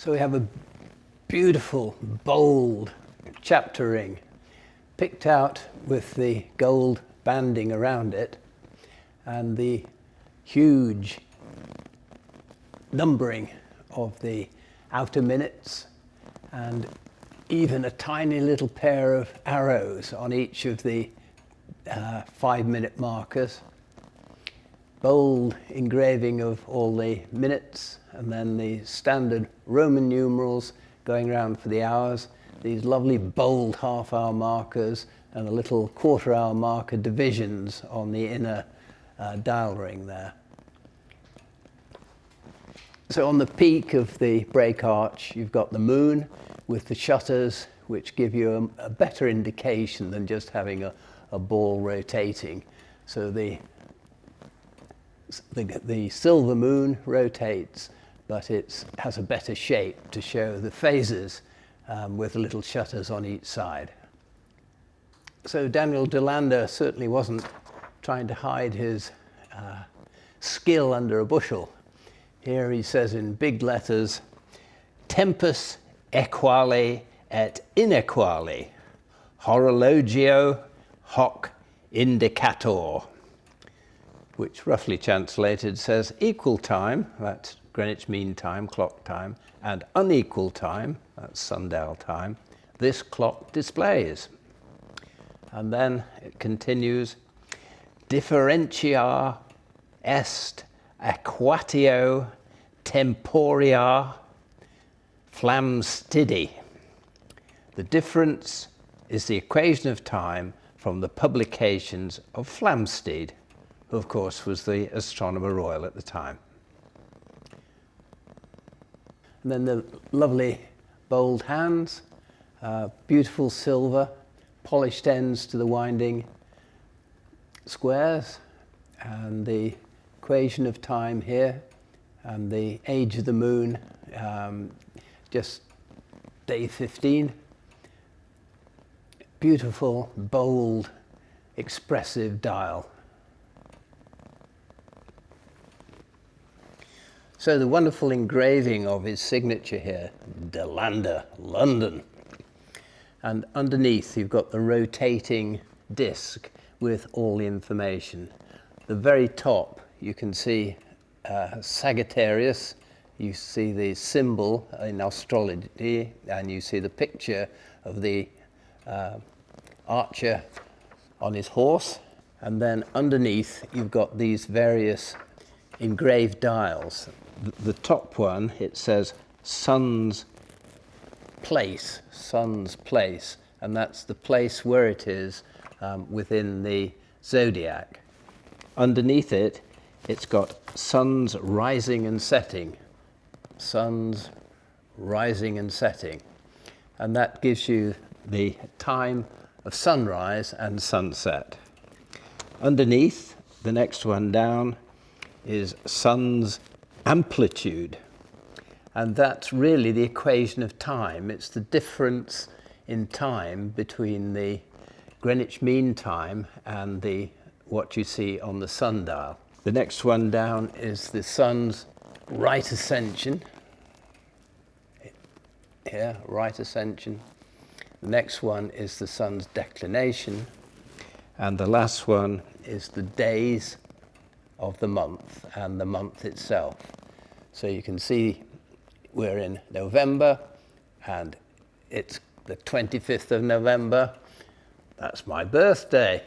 So we have a beautiful, bold chapter ring, picked out with the gold banding around it, and the huge numbering of the outer minutes, and even a tiny little pair of arrows on each of the 5-minute markers. Bold engraving of all the minutes, and then the standard Roman numerals going around for the hours, these lovely bold half-hour markers, and the little quarter-hour marker divisions on the inner dial ring there. So on the peak of the breakarch, you've got the moon with the shutters, which give you a better indication than just having a ball rotating. So the silver moon rotates, but it has a better shape to show the phases with little shutters on each side. So Daniel Delander certainly wasn't trying to hide his skill under a bushel. Here he says in big letters, tempus equale et inequale, horologio hoc indicator, which roughly translated says equal time, that's Greenwich Mean Time, clock time, and unequal time, that's sundial time, this clock displays. And then it continues, differentia est aequatio temporia flamstidi. The difference is the equation of time from the publications of Flamsteed, who of course was the Astronomer Royal at the time. And then the lovely bold hands, beautiful silver, polished ends to the winding squares, and the equation of time here, and the age of the moon, just day 15. Beautiful, bold, expressive dial. So the wonderful engraving of his signature here, Delander, London. And underneath you've got the rotating disc with all the information. The very top you can see Sagittarius, you see the symbol in astrology, and you see the picture of the archer on his horse. And then underneath you've got these various engraved dials. The top one, it says sun's place, and that's the place where it is within the zodiac. Underneath it, it's got sun's rising and setting, sun's rising and setting, and that gives you the time of sunrise and sunset. Underneath, the next one down, is sun's amplitude, and that's really the equation of time. It's the difference in time between the Greenwich Mean Time and what you see on the sundial. The next one down is the sun's right ascension. Here, right ascension. The next one is the sun's declination, and the last one is the days of the month and the month itself. So you can see we're in November, and it's the 25th of November. That's my birthday.